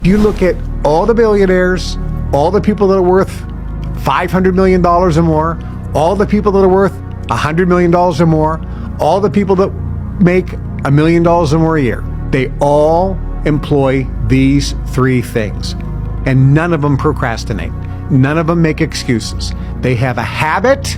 If you look at all the billionaires, all the people that are worth $500 million or more, all the people that are worth $100 million or more, all the people that make $1 million or more a year, they all employ these three things. And none of them procrastinate. None of them make excuses. They have a habit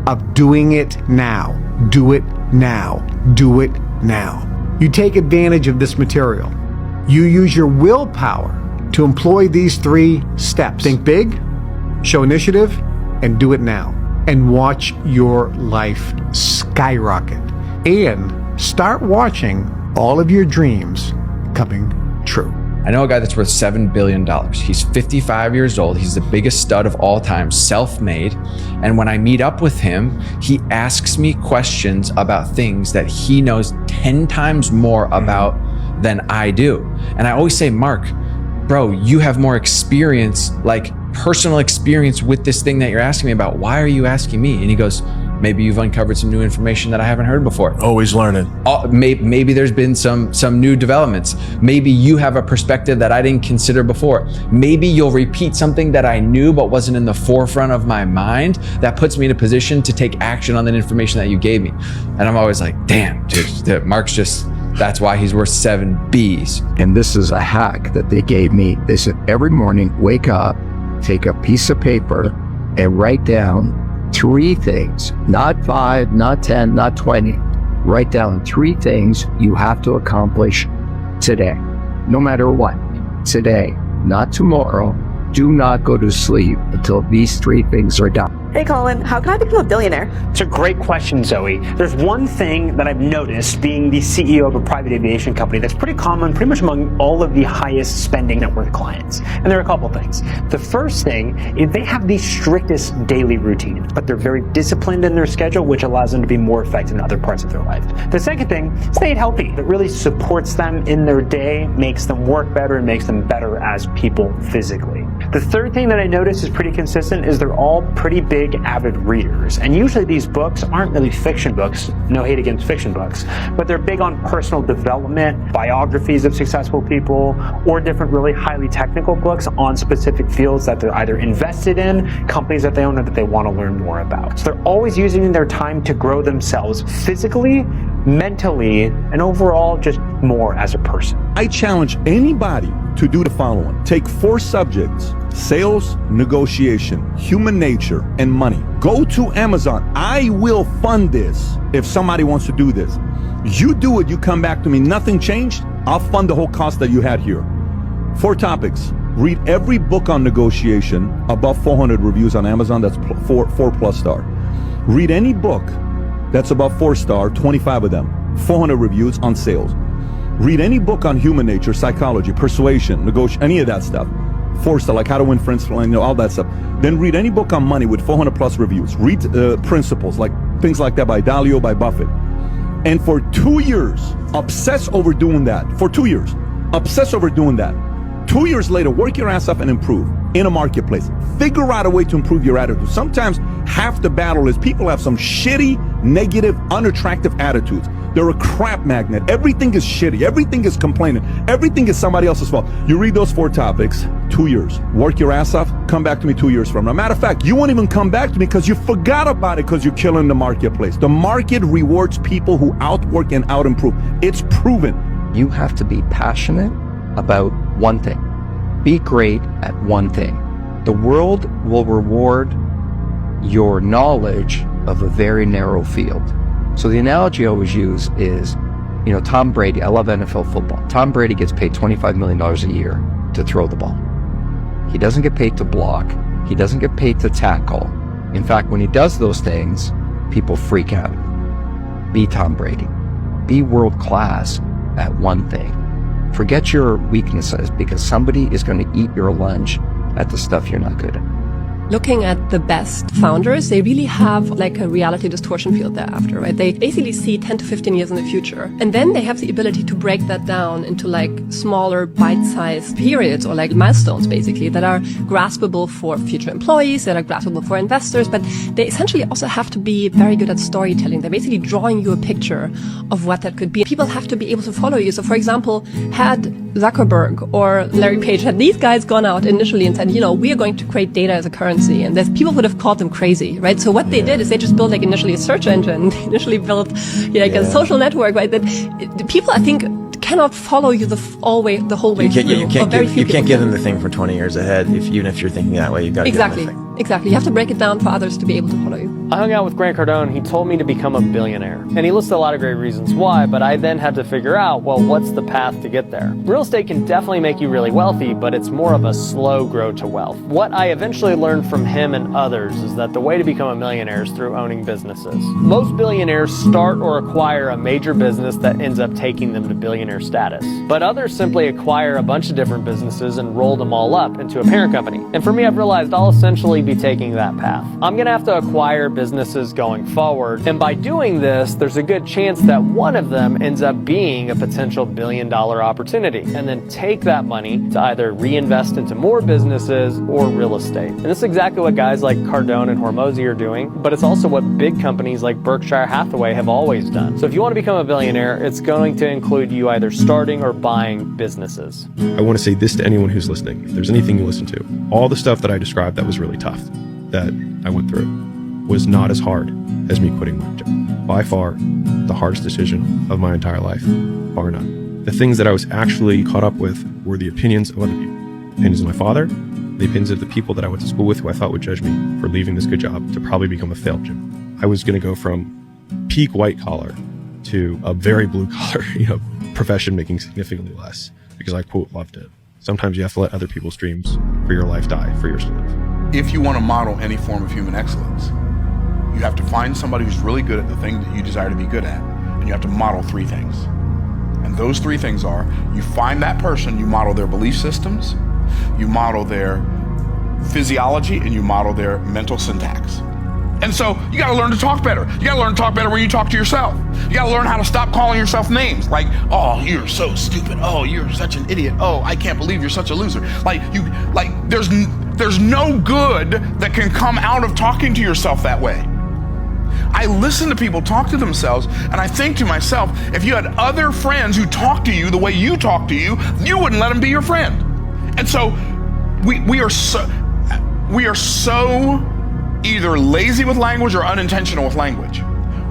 of doing it now. Do it now. Do it now. You take advantage of this material. You use your willpower to employ these three steps. Think big, show initiative, and do it now. And watch your life skyrocket. And start watching all of your dreams coming true. I know a guy that's worth $7 billion. He's 55 years old. He's the biggest stud of all time, self-made. And when I meet up with him, he asks me questions about things that he knows 10 times more about than I do. And I always say, Mark, bro, you have more experience, like personal experience with this thing that you're asking me about. Why are you asking me? And he goes, maybe you've uncovered some new information that I haven't heard before. Always learning. Maybe there's been some new developments. Maybe you have a perspective that I didn't consider before. Maybe you'll repeat something that I knew but wasn't in the forefront of my mind that puts me in a position to take action on that information that you gave me. And I'm always like, damn, dude, Mark's just, that's why he's worth 7 Bs. And this is a hack that they gave me. They said every morning, wake up, take a piece of paper and write down 3 things, not 5, not 10, not 20. Write down 3 things you have to accomplish today, no matter what. Today, not tomorrow. Do not go to sleep until these 3 things are done. Hey Colin, how can I become a billionaire? It's a great question, Zoe. There's one thing that I've noticed being the CEO of a private aviation company that's pretty common pretty much among all of the highest spending net worth clients. And there are a couple things. The first thing is they have the strictest daily routine, but they're very disciplined in their schedule, which allows them to be more effective in other parts of their life. The second thing is they eat healthy. It really supports them in their day, makes them work better, and makes them better as people physically. The third thing that I notice is pretty consistent is they're all pretty big avid readers. And usually these books aren't really fiction books, no hate against fiction books, but they're big on personal development, biographies of successful people, or different really highly technical books on specific fields that they're either invested in, companies that they own, or that they want to learn more about. So they're always using their time to grow themselves physically, mentally, and overall just more as a person. I challenge anybody to do the following. Take 4 subjects: sales, negotiation, human nature, and money. Go to Amazon. I will fund this if somebody wants to do this. You do it, you come back to me, nothing changed, I'll fund the whole cost that you had here. 4 topics. Read every book on negotiation, above 400 reviews on Amazon, that's 4+ star. Read any book that's above 4 star, 25 of them, 400 reviews on sales. Read any book on human nature, psychology, persuasion, negotiation, any of that stuff. 4 star, like how to win friends, all that stuff. Then read any book on money with 400+ reviews. Read principles, like things like that by Dalio, by Buffett. And for 2 years, obsess over doing that. For 2 years, obsess over doing that. 2 years later, work your ass off and improve in a marketplace. Figure out a way to improve your attitude. Sometimes half the battle is people have some shitty, negative, unattractive attitudes. They're a crap magnet. Everything is shitty. Everything is complaining. Everything is somebody else's fault. You read those 4 topics, 2 years. Work your ass off, come back to me 2 years from now. Matter of fact, you won't even come back to me because you forgot about it because you're killing the marketplace. The market rewards people who outwork and out-improve. It's proven. You have to be passionate about one thing. Be great at one thing. The world will reward your knowledge of a very narrow field. So the analogy I always use is, Tom Brady, I love NFL football. Tom Brady gets paid $25 million a year to throw the ball. He doesn't get paid to block. He doesn't get paid to tackle. In fact, when he does those things, people freak out. Be Tom Brady. Be world class at one thing. Forget your weaknesses because somebody is going to eat your lunch at the stuff you're not good at. looking at the best founders, they really have like a reality distortion field thereafter, right? They basically see 10 to 15 years in the future. And then they have the ability to break that down into like smaller bite-sized periods or like milestones basically that are graspable for future employees, that are graspable for investors, but they essentially also have to be very good at storytelling. They're basically drawing you a picture of what that could be. People have to be able to follow you. So for example, had Zuckerberg or Larry Page, had these guys gone out initially and said, you know, we are going to create data as a currency, and people would have called them crazy, right? So what they did is they just built like initially a search engine, they initially built like a social network, right? That people, I think, cannot follow you the whole way through. You can't give them the thing for 20 years ahead. Even if you're thinking that way, you've got to give them the thing. Exactly. You have to break it down for others to be able to follow you. I hung out with Grant Cardone. He told me to become a billionaire. And he listed a lot of great reasons why, but I then had to figure out, well, what's the path to get there? Real estate can definitely make you really wealthy, but it's more of a slow grow to wealth. What I eventually learned from him and others is that the way to become a millionaire is through owning businesses. Most billionaires start or acquire a major business that ends up taking them to billionaire status. But others simply acquire a bunch of different businesses and roll them all up into a parent company. And for me, I've realized I'll essentially be taking that path. I'm gonna have to acquire businesses going forward, and by doing this, there's a good chance that one of them ends up being a potential billion-dollar opportunity, and then take that money to either reinvest into more businesses or real estate. And this is exactly what guys like Cardone and Hormozi are doing, but it's also what big companies like Berkshire Hathaway have always done. So if you want to become a billionaire, it's going to include you either starting or buying businesses. I want to say this to anyone who's listening. If there's anything you listen to, all the stuff that I described that was really tough, that I went through, was not as hard as me quitting my job. By far, the hardest decision of my entire life, bar none. The things that I was actually caught up with were the opinions of other people. Opinions of my father, the opinions of the people that I went to school with who I thought would judge me for leaving this good job to probably become a failed gym. I was going to go from peak white collar to a very blue collar, profession making significantly less because I, quote, loved it. Sometimes you have to let other people's dreams for your life die for yours to live. If you want to model any form of human excellence, you have to find somebody who's really good at the thing that you desire to be good at, and you have to model three things. And those three things are, you find that person, you model their belief systems, you model their physiology, and you model their mental syntax. And so you got to learn to talk better. You got to learn to talk better when you talk to yourself. You got to learn how to stop calling yourself names like, oh, you're so stupid. Oh, you're such an idiot. Oh, I can't believe you're such a loser. There's no good that can come out of talking to yourself that way. I listen to people talk to themselves, and I think to myself, if you had other friends who talk to you the way you talk to you, you wouldn't let them be your friend. And so we are so either lazy with language or unintentional with language.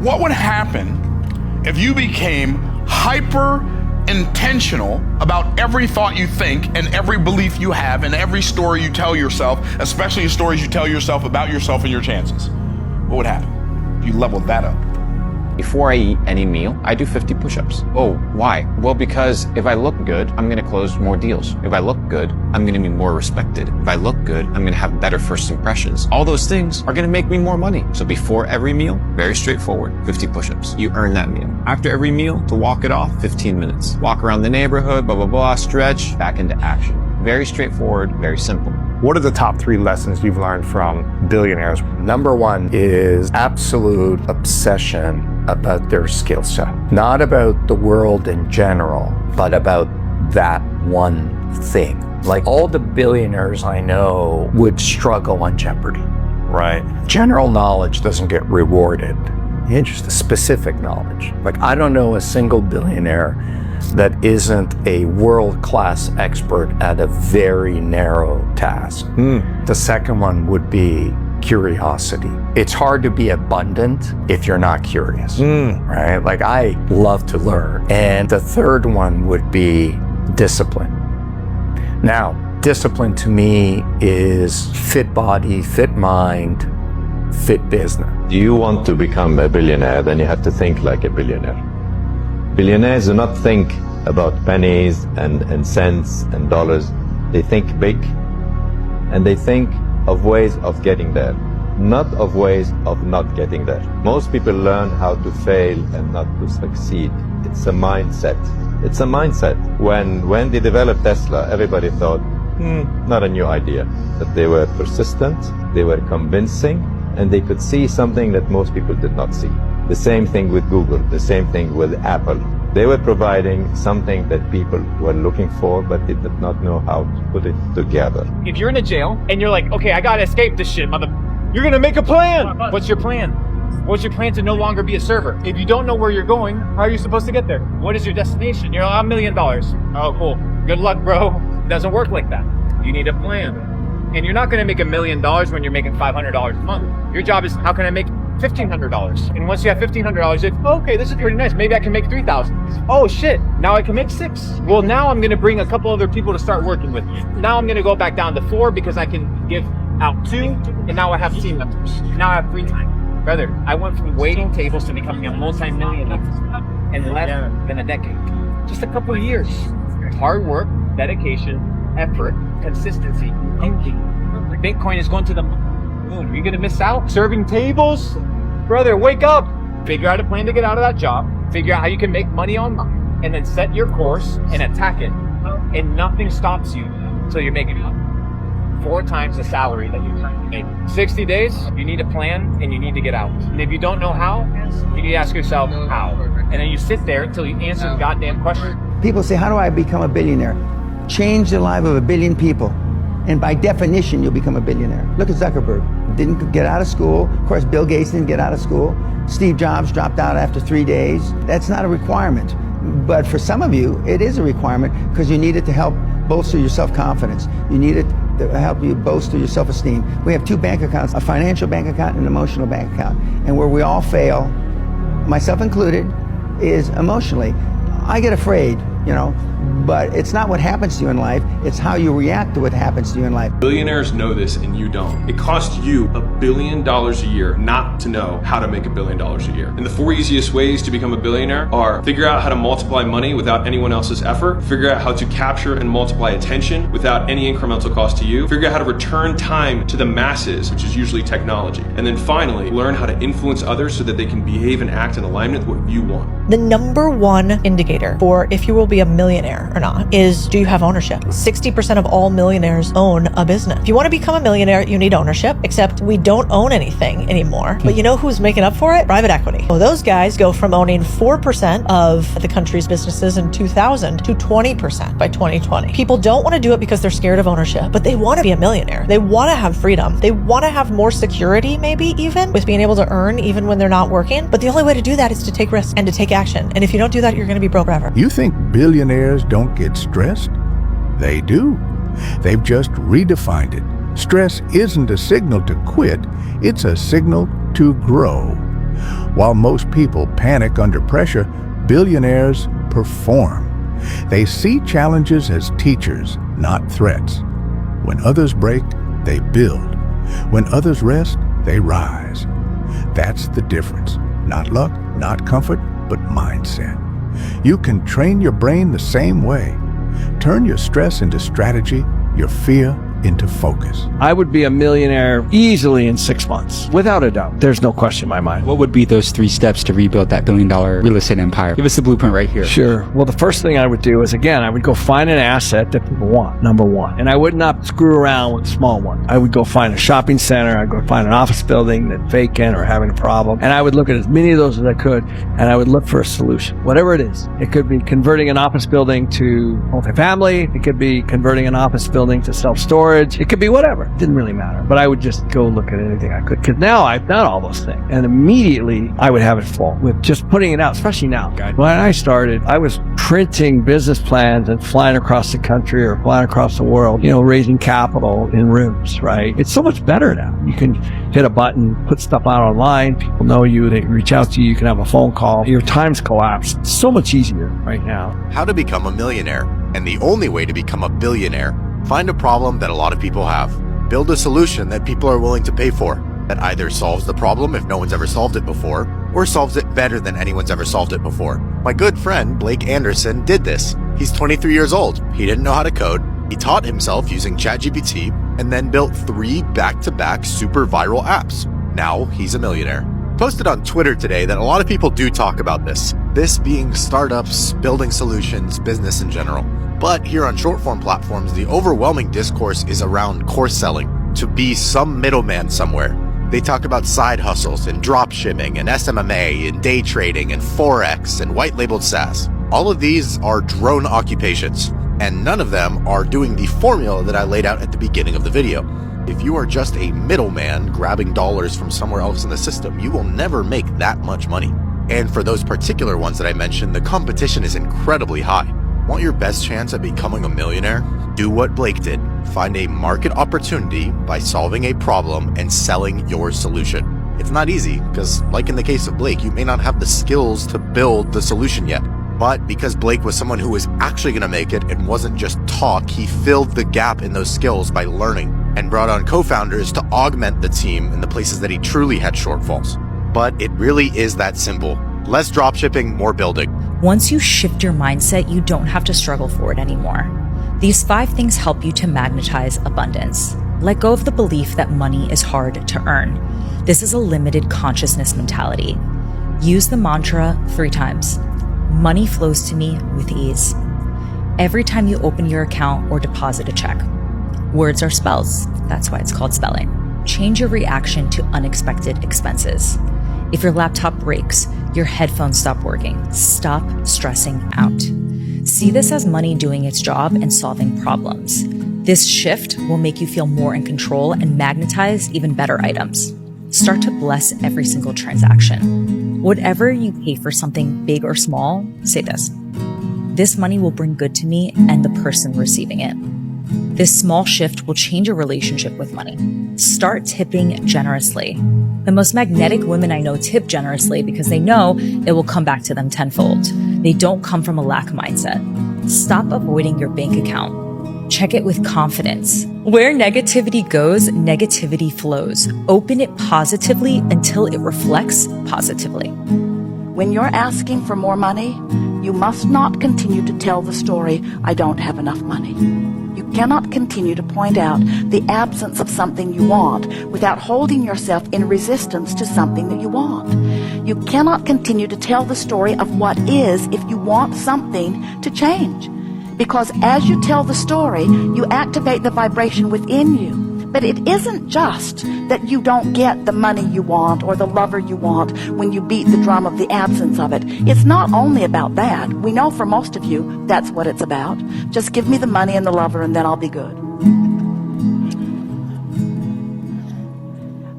What would happen if you became hyper intentional about every thought you think and every belief you have and every story you tell yourself, especially the stories you tell yourself about yourself and your chances? What would happen? You leveled that up. Before I eat any meal, I do 50 push-ups. Oh, why? Well, because if I look good, I'm gonna close more deals. If I look good, I'm gonna be more respected. If I look good, I'm gonna have better first impressions. All those things are gonna make me more money. So before every meal, very straightforward, 50 push-ups. You earn that meal. After every meal, to walk it off, 15 minutes. Walk around the neighborhood, blah, blah, blah, stretch, back into action. Very straightforward, very simple. What are the top 3 lessons you've learned from billionaires? Number 1 is absolute obsession about their skill set. Not about the world in general, but about that one thing. Like all the billionaires I know would struggle on Jeopardy. Right. General knowledge doesn't get rewarded. Interesting. Specific knowledge. Like I don't know a single billionaire that isn't a world-class expert at a very narrow task. The second one would be curiosity. It's hard to be abundant if you're not curious, right? Like I love to learn. And the third one would be discipline. Now, discipline to me is fit body, fit mind, fit business. Do you want to become a billionaire, then you have to think like a billionaire. Billionaires do not think about pennies and cents and dollars. They think big, and they think of ways of getting there, not of ways of not getting there. Most people learn how to fail and not to succeed. It's a mindset. It's a mindset. When they developed Tesla, everybody thought, not a new idea. But they were persistent, they were convincing, and they could see something that most people did not see. The same thing with Google, the same thing with Apple. They were providing something that people were looking for, but they did not know how to put it together. If you're in a jail and you're like, okay, I gotta escape this shit, you're gonna make a plan. What's your plan? What's your plan to no longer be a server? If you don't know where you're going, how are you supposed to get there? What is your destination? You're like, $1 million. Oh, cool. Good luck, bro. It doesn't work like that. You need a plan. And you're not gonna make $1 million when you're making $500 a month. Your job is, how can I make $1,500? And once you have $1,500, it's, okay, this is pretty nice. Maybe I can make $3,000. Oh shit, now I can make $6,000. Well, now I'm gonna bring a couple other people to start working with me. Now I'm gonna go back down to 4 because I can give out 2, and now I have team members. Now I have free time. Brother, I went from waiting tables to becoming a multi-millionaire in less than a decade. Just a couple of years. Hard work, dedication, effort, consistency, thinking. Bitcoin is going to the moon. Are you gonna miss out? Serving tables? Brother, wake up! Figure out a plan to get out of that job. Figure out how you can make money online. And then set your course and attack it. And nothing stops you until you're making money. 4 times the salary that you make. 60 days, you need a plan and you need to get out. And if you don't know how, you need to ask yourself how. And then you sit there until you answer the goddamn question. People say, how do I become a billionaire? Change the life of 1 billion people. And by definition, you'll become a billionaire. Look at Zuckerberg. Didn't get out of school. Of course, Bill Gates didn't get out of school. Steve Jobs dropped out after 3 days. That's not a requirement. But for some of you, it is a requirement because you need it to help bolster your self-confidence. You need it to help you bolster your self-esteem. We have 2 bank accounts, a financial bank account and an emotional bank account. And where we all fail, myself included, is emotionally. I get afraid, but it's not what happens to you in life, it's how you react to what happens to you in life. Billionaires know this and you don't. It costs you $1 billion a year not to know how to make $1 billion a year. And the 4 easiest ways to become a billionaire are: figure out how to multiply money without anyone else's effort, figure out how to capture and multiply attention without any incremental cost to you, figure out how to return time to the masses, which is usually technology, and then finally, learn how to influence others so that they can behave and act in alignment with what you want. The number one indicator for if you will be a millionaire or not is, do you have ownership? 60% of all millionaires own a business. If you want to become a millionaire, you need ownership, except we don't own anything anymore. But you know who's making up for it? Private equity. Well, those guys go from owning 4% of the country's businesses in 2000 to 20% by 2020. People don't want to do it because they're scared of ownership, but they want to be a millionaire. They want to have freedom. They want to have more security, maybe even with being able to earn even when they're not working. But the only way to do that is to take risks and to take action. And if you don't do that, you're going to be broke forever. You think billionaires don't get stressed? They do. They've just redefined it. Stress isn't a signal to quit, it's a signal to grow. While most people panic under pressure, billionaires perform. They see challenges as teachers, not threats. When others break, they build. When others rest, they rise. That's the difference. Not luck, not comfort, but mindset. You can train your brain the same way. Turn your stress into strategy, your fear into focus. I would be a millionaire easily in 6 months, without a doubt. There's no question in my mind. What would be those 3 steps to rebuild that $1 billion real estate empire? Give us the blueprint right here. Sure. Well, the first thing I would do is, again, I would go find an asset that people want, number one. And I would not screw around with small ones. I would go find a shopping center, I'd go find an office building that's vacant or having a problem, and I would look at as many of those as I could, and I would look for a solution, whatever it is. It could be converting an office building to multifamily, it could be converting an office building to self-storage, it could be whatever. It didn't really matter. But I would just go look at anything I could. Because now I've done all those things. And immediately I would have it full with just putting it out, especially now, guys. When I started, I was printing business plans and flying across the country or flying across the world, raising capital in rooms, right? It's so much better now. You can hit a button, put stuff out online. People know you. They reach out to you. You can have a phone call. Your time's collapsed. It's so much easier right now. How to become a millionaire, and the only way to become a billionaire. Find a problem that a lot of people have. Build a solution that people are willing to pay for, that either solves the problem if no one's ever solved it before, or solves it better than anyone's ever solved it before. My good friend Blake Anderson did this. He's 23 years old. He didn't know how to code. He taught himself using ChatGPT and then built 3 back-to-back super viral apps. Now he's a millionaire. Posted on Twitter today that a lot of people do talk about this being startups, building solutions, business in general. But here on short-form platforms, the overwhelming discourse is around course selling. to be some middleman somewhere. They talk about side hustles and drop shipping and SMMA and day trading and Forex and white labeled SaaS. All of these are drone occupations, and none of them are doing the formula that I laid out at the beginning of the video. If you are just a middleman grabbing dollars from somewhere else in the system, you will never make that much money. And for those particular ones that I mentioned, the competition is incredibly high. Want your best chance at becoming a millionaire? Do what Blake did. Find a market opportunity by solving a problem and selling your solution. It's not easy because, like in the case of Blake, you may not have the skills to build the solution yet. But because Blake was someone who was actually going to make it and wasn't just talk, he filled the gap in those skills by learning and brought on co-founders to augment the team in the places that he truly had shortfalls. But it really is that simple. Less dropshipping, more building. Once you shift your mindset, you don't have to struggle for it anymore. These 5 things help you to magnetize abundance. Let go of the belief that money is hard to earn. This is a limited consciousness mentality. Use the mantra 3 times. Money flows to me with ease. Every time you open your account or deposit a check. Words are spells. That's why it's called spelling. Change your reaction to unexpected expenses. If your laptop breaks, your headphones stop working. Stop stressing out. See this as money doing its job and solving problems. This shift will make you feel more in control and magnetize even better items. Start to bless every single transaction. Whatever you pay for something big or small, say this. This money will bring good to me and the person receiving it. This small shift will change your relationship with money. Start tipping generously. The most magnetic women I know tip generously because they know it will come back to them tenfold. They don't come from a lack mindset. Stop avoiding your bank account. Check it with confidence. Where negativity goes, negativity flows. Open it positively until it reflects positively. When you're asking for more money, you must not continue to tell the story, I don't have enough money. You cannot continue to point out the absence of something you want without holding yourself in resistance to something that you want. You cannot continue to tell the story of what is if you want something to change. Because as you tell the story, you activate the vibration within you. But it isn't just that you don't get the money you want or the lover you want when you beat the drum of the absence of it. It's not only about that. We know for most of you that's what it's about. Just give me the money and the lover and then I'll be good.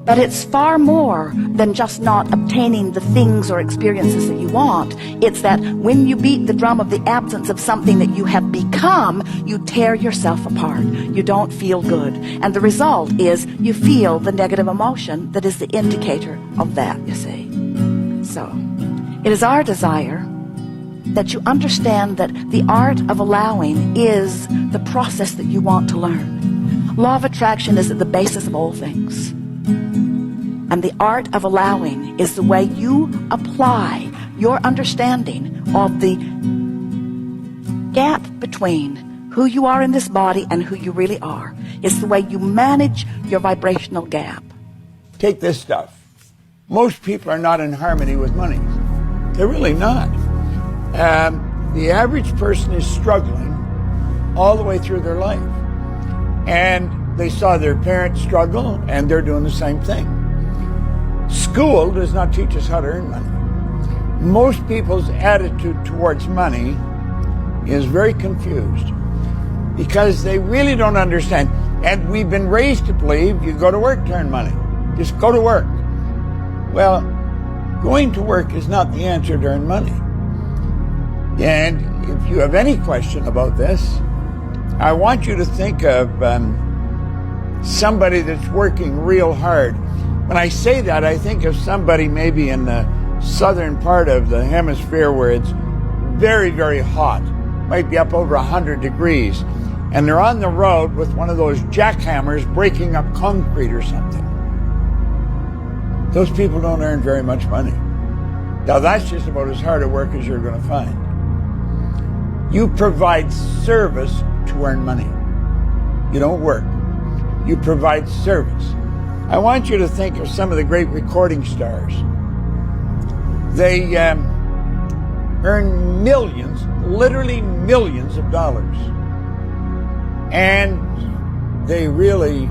But it's far more than just not obtaining the things or experiences that you want. It's that when you beat the drum of the absence of something that you have become, you tear yourself apart. You don't feel good. And the result is you feel the negative emotion that is the indicator of that, you see. So, it is our desire that you understand that the art of allowing is the process that you want to learn. Law of attraction is at the basis of all things. And the art of allowing is the way you apply your understanding of the gap between who you are in this body and who you really are. It's the way you manage your vibrational gap. Take this stuff. Most people are not in harmony with money. They're really not. The average person is struggling all the way through their life. And they saw their parents struggle, and they're doing the same thing. School does not teach us how to earn money. Most people's attitude towards money is very confused because they really don't understand. And we've been raised to believe you go to work to earn money. Just go to work. Well, going to work is not the answer to earn money. And if you have any question about this, I want you to think of somebody that's working real hard. When I say that, I think of somebody maybe in the southern part of the hemisphere where it's very, very hot, might be up over 100 degrees, and they're on the road with one of those jackhammers breaking up concrete or something. Those people don't earn very much money. Now that's just about as hard a work as you're going to find. You provide service to earn money. You don't work. You provide service. I want you to think of some of the great recording stars. They earn millions, literally millions of dollars. And they really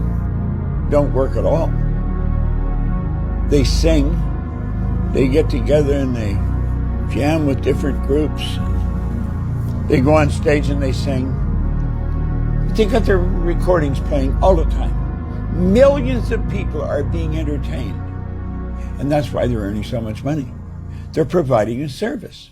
don't work at all. They sing, they get together and they jam with different groups. They go on stage and they sing. They got their recordings playing all the time. Millions of people are being entertained. And that's why they're earning so much money. They're providing a service.